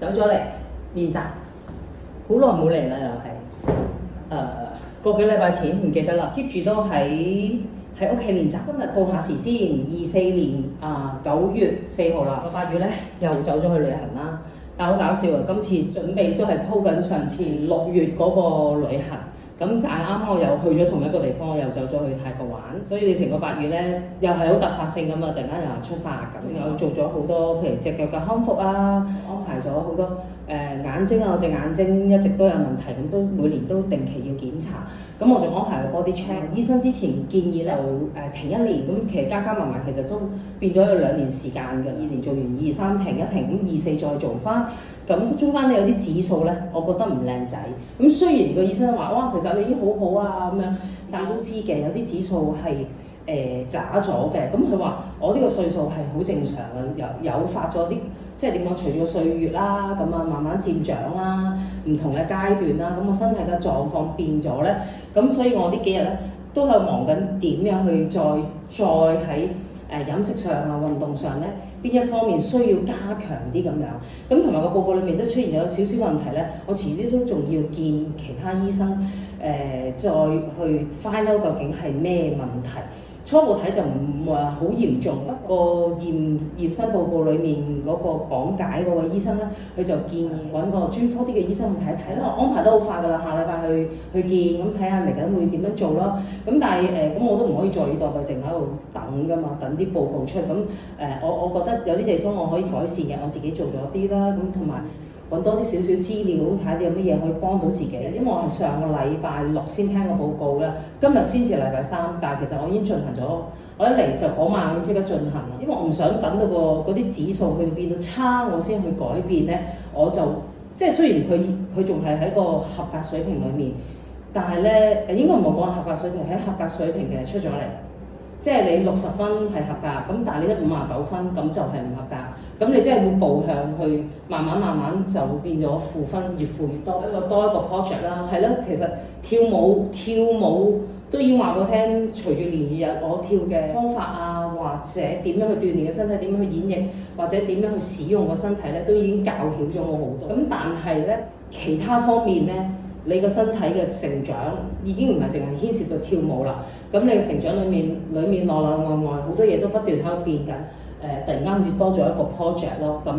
走咗嚟練習，好耐冇嚟啦又係，個幾禮拜前唔記得啦，keep 住都喺屋企練習。今日報下時先，24年9月4號啦，8月咧又走咗去旅行啦。但係好搞笑啊！今次準備都係鋪緊上次6月嗰個旅行。咁但係啱啱我又去咗同一個地方，我又走咗去泰國玩，所以你成個8月咧又係好突發性咁啊！突然間又話出發咁，又做咗好多譬如隻腳嘅康復啊，安排咗好多眼睛啊，我隻眼睛一直都有問題，咁都每年都定期要檢查。咁我仲安排個 body check，醫生之前建議就停1年，咁其實加埋其實都變咗有2年時間㗎。2年做完23停一停，咁24再做翻。咁中間咧有啲指數咧，我覺得唔靚仔。咁雖然個醫生話哇，其實你已經好好啊咁樣，但係都知嘅，有啲指數係渣咗嘅。咁佢話我呢個歲數係好正常嘅，有發咗啲即係點講，隨住個歲月啦，咁啊慢慢漸長啦，唔同嘅階段啦，咁我身體嘅狀況變咗咧，咁所以我呢幾日咧都係忙緊點樣去再喺飲食上啊、運動上咧，邊一方面需要加強啲咁樣，咁同埋個報告裏面都出現咗少少問題咧，我遲啲都仲要見其他醫生，再去 find out 究竟係咩問題。初步睇就唔話好嚴重，不過驗身報告裡面嗰個講解嗰個醫生咧，佢就建議揾個專科啲嘅醫生去睇睇啦。安排得好快㗎啦，下禮拜去見，咁睇下嚟緊會點樣做啦。咁但係咁我都唔可以坐以待斃，淨喺度等㗎嘛，等啲報告出。咁我覺得有啲地方我可以改善嘅，我自己做咗啲啦。咁同埋揾多啲少少資料，睇下有乜嘢可以幫到自己。因為我係上個禮拜6先聽個報告啦，今日先至禮拜3，但係其實我已經進行咗。我一嚟就嗰晚我已經即刻進行啦，因為我唔想等到嗰啲指數去到變到差，我先去改變咧。我就即係雖然佢仲係喺個合格水平裡面，但係咧應該唔好講合格水平，喺合格水平嘅出咗嚟。即係你60分係合格，咁但係你得59分，咁就係唔合格。咁你即係會步向去慢慢就會變咗負分，越負越多。多一個 project 啦，係咯。其實跳舞都已經話我聽，隨住年月日我跳嘅方法啊，或者點樣去鍛鍊嘅身體，點樣去演繹，或者點樣去使用個身體咧，都已經教曉咗我好多。咁但係咧，其他方面咧，你個身體嘅成長已經唔係淨係牽涉到跳舞啦。咁你嘅成長裡面內外好多嘢都不斷喺度變緊。突然間好似多咗一個 project 咯。咁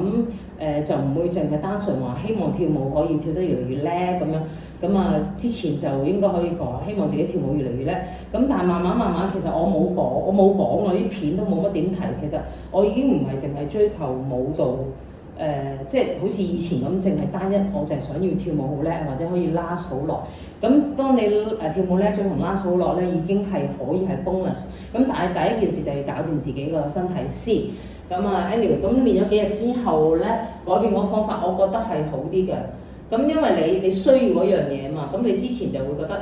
就唔會淨係單純話希望跳舞可以跳得越嚟越叻咁樣。咁之前就應該可以講，希望自己跳舞越嚟越叻。咁但係慢慢，其實我冇講，我啲片都冇乜點提。其實我已經唔係淨係追求舞蹈。即係好似以前咁，淨係單一，我就係想要跳舞好叻，或者可以 last 好耐。咁當你跳舞叻咗同 last 好耐咧，已經係可以係 bonus。咁但係第一件事就要搞掂自己個身體先。咁anyway，咁練咗幾日之後咧，改變嗰個方法，我覺得係好啲嘅。咁因為你需要嗰樣嘢嘛，咁你之前就會覺得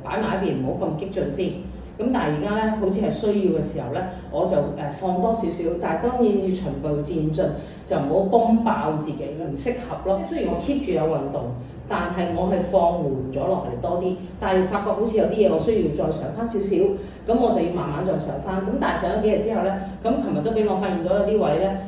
擺埋一邊，唔好咁激進先。咁但係而家咧，好似係需要嘅時候咧，我就放多少少，但係當然要循步漸進，就唔好崩爆自己啦，唔適合咯。雖然我 keep 住有運動，但係我係放緩咗落嚟多啲，但係發覺好似有啲嘢我需要再上翻少少，咁我就要慢慢再上翻。咁但係上咗幾日之後咧，咁琴日都俾我發現到有啲位咧，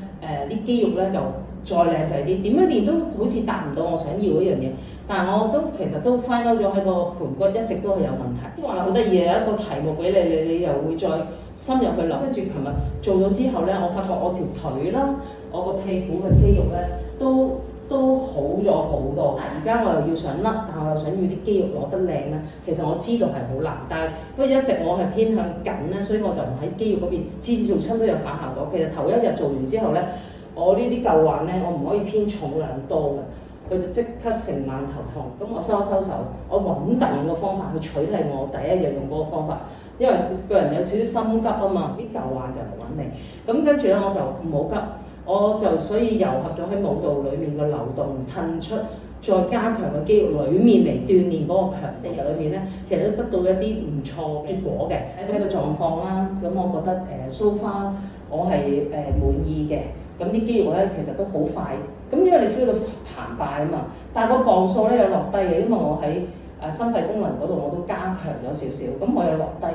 啲肌肉咧就再靚仔啲，點樣練都好似達唔到我想要嗰樣嘢。但係我其實都 find out 咗喺個盤骨一直都係有問題。話好得意，有一個題目俾你又會再深入去諗。跟住琴日做咗之後咧，我發覺我條腿啦，我個屁股嘅肌肉咧都好咗好多。而家我又要想甩，但我又想要啲肌肉攞得靚咧。其實我知道係好難，但係不過一直我係偏向緊咧，所以我就唔喺肌肉嗰邊，次次做親都有反效果。其實頭一日做完之後咧，我呢啲舊患咧，我唔可以偏重量多嘅。佢就即刻成晚頭痛，咁我收手，我揾第二個方法去取替我第一日用嗰個方法，因為個人有少少心急啊嘛，啲舊患就唔穩定。咁跟住咧我就唔好急，我就所以糅合咗喺舞蹈裡面嘅流動褪出，再加強個肌肉裡面嚟鍛鍊嗰個強4日裏面咧，其實都得到一啲唔錯結果嘅喺個狀況啦。咁我覺得so far我係滿意嘅。咁啲肌肉咧其實都好快，咁因為你 feel 到澎湃啊嘛，但係個磅數咧有落低嘅，因為我喺心肺功能嗰度我都加強咗少少，咁我有落低，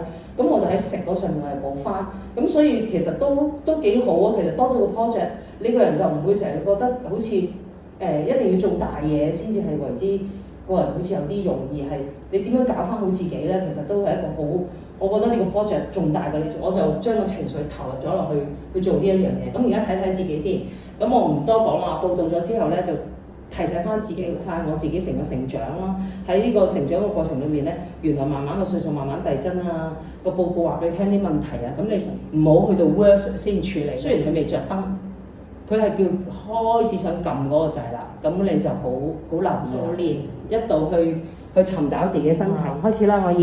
咁我就喺食嗰上面我係補翻，咁所以其實都幾好啊。其實多咗個 project，呢個人就唔會成日覺得好似一定要做大嘢先至係為之個人好似有啲用，而係你點樣搞翻好自己咧，其實都係一個好，我覺得呢個 project 仲大過你做，我就將個情緒投入咗落去做呢一樣嘢。咁而家睇睇自己先，咁我唔多講啦，報道咗之後咧就提醒翻自己翻我自己成個成長啦。喺呢個成長嘅過程裏面咧，原來慢慢個歲數慢慢遞增啊，個報告話俾你聽啲問題啊，咁你唔好去到 worse 先處理。雖然佢未着燈，佢係叫開始想撳嗰個掣啦，咁你就好留意好練一度去尋找自己身體。開始啦，我要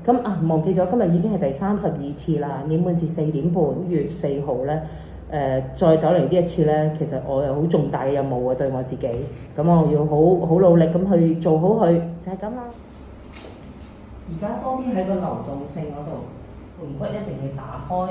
咁忘記咗，今日已經係第32次啦。年滿節4點半，月4號咧。再走嚟呢一次咧，其實我有好重大嘅任務啊，對我自己，咁我要好努力咁去做好佢，就係咁啦。而家多啲喺個流動性嗰度，盤骨一定要打開。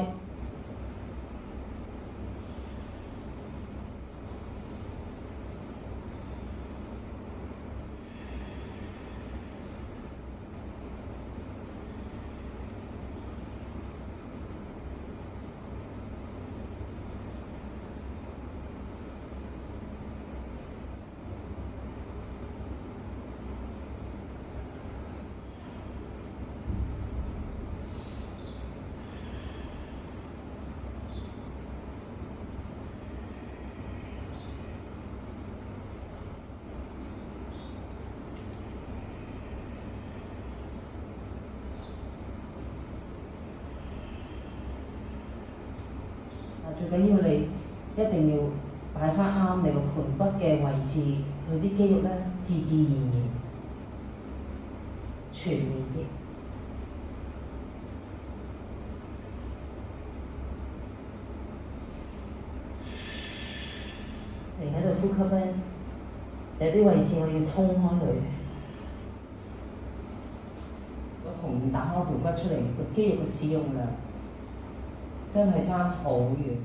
最緊要你一定要擺翻啱你個盤骨嘅位置，佢啲肌肉咧自自然然全面啲。停喺度呼吸咧，有啲位置我要通開佢。個同打開盤骨出嚟，個肌肉嘅使用量真係爭好遠。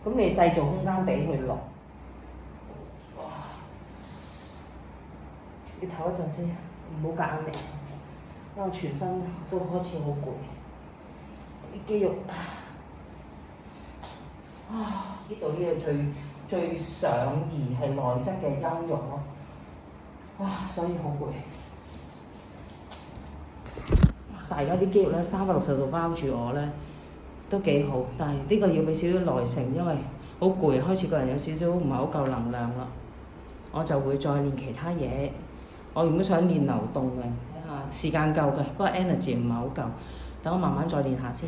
咁你製造空間俾佢落，你唞一陣先，唔好夾硬嚟，因為我全身都開始好攰，啲肌肉呢度呢個最上移係內側嘅陰肉咯，所以好攰。但係而家啲肌肉咧360度包住我咧。都幾好，但係呢個要俾少少耐性，因為好攰，開始個人有少少唔係好夠能量啦。我就會再練其他嘢。我原本想練流動嘅，睇下時間夠嘅，不過 energy 唔係好夠。等我慢慢再練下先。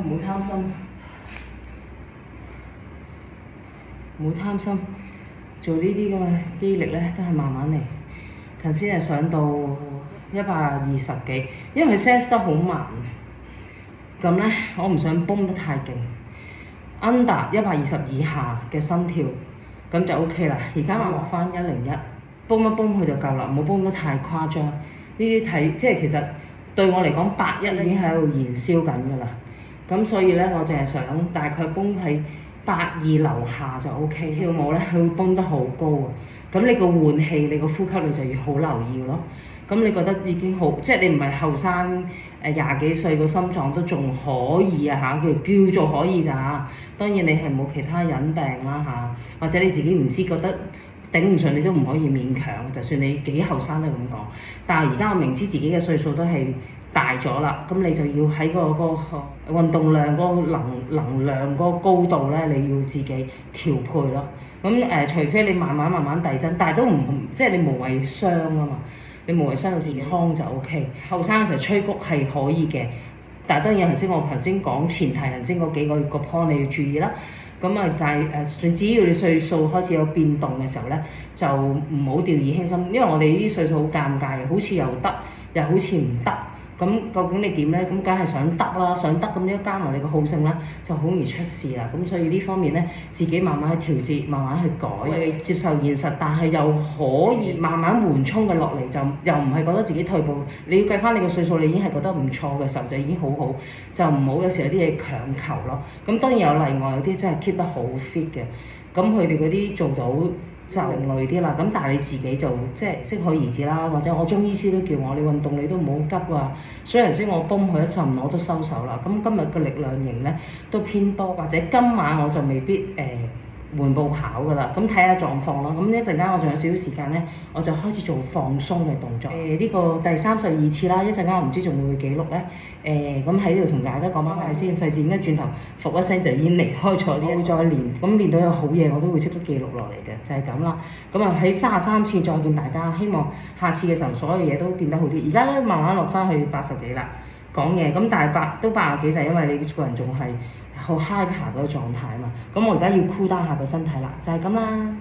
唔好貪心，唔好貪心，做呢啲咁嘅肌力咧，都係慢慢嚟。頭先係上到120幾，因為佢 sense 得好慢。咁咧，我唔想泵得太勁 ，under 120以下嘅心跳，咁就 OK 啦。而家我落翻101，泵一泵佢就夠啦，唔好泵得太誇張。呢啲睇即係其實對我嚟講，81已經喺度燃燒緊㗎啦。咁所以咧，我淨係想大概泵喺82樓下就 OK。跳舞咧，佢會泵得好高啊，咁你個換氣、你個呼吸你就要好留意咯。咁你覺得已經好，即係你唔係後生20幾歲個心臟都仲可以啊嚇，叫做可以咋。當然你係冇其他隱病啦嚇，或者你自己唔知覺得頂唔順，你都唔可以勉強。就算你幾後生都係咁講。但係而家我明知自己嘅歲數都係大咗啦，咁你就要喺個運動量、個能量嗰個高度咧，你要自己調配咯。咁除非你慢慢遞增，但係都唔即係你無謂傷啊嘛。你無謂傷到自己康就 O K。後生嘅時候吹谷係可以嘅，但係當然我頭先講前提，頭先嗰幾個point你要注意啦。咁啊，但係只要你歲數開始有變動嘅時候咧，就唔好掉以輕心，因為我哋呢啲歲數好尷尬嘅，好似又得，又好似唔得。咁究竟你點咧？咁梗係想得啦，想得咁一加埋你個好勝啦，就好容易出事啦。咁所以呢方面咧，自己慢慢去調節，慢慢去改，接受現實，但係又可以慢慢緩衝嘅落嚟，就又唔係覺得自己退步。你要計翻你個歲數，你已經係覺得唔錯嘅時候，就已經好好，就唔好有時有啲嘢強求咯。咁當然有例外，有啲真係 keep 得好 fit 嘅，咁佢哋嗰啲做到就另類啲啦，咁但係你自己就即係適可而止啦，或者我中醫師都叫我你運動你都唔好急啊，所以頭先我泵佢一陣我都收手啦。咁今日嘅力量型咧都偏多，或者今晚我就未必緩步跑㗎啦，咁睇下狀況咯。咁一陣間我仲有少少時間咧，我就開始做放鬆嘅動作。呢個第32次啦，一陣間我唔知仲會唔會記錄咧。咁喺呢度同大家講翻埋先，費事而家轉頭伏一聲就已經離開咗。我會再練，咁練到有好嘢我都會識得記錄落嚟嘅，就係咁啦。咁啊喺33次再見大家，希望下次嘅時候所有嘢都變得好啲。而家咧慢慢落翻去80幾啦，講嘢咁，但係都80幾就係因為你個人仲係好 hyper 嗰個狀態啊嘛。咁我而家要 cool down 下個身體啦，就係咁啦。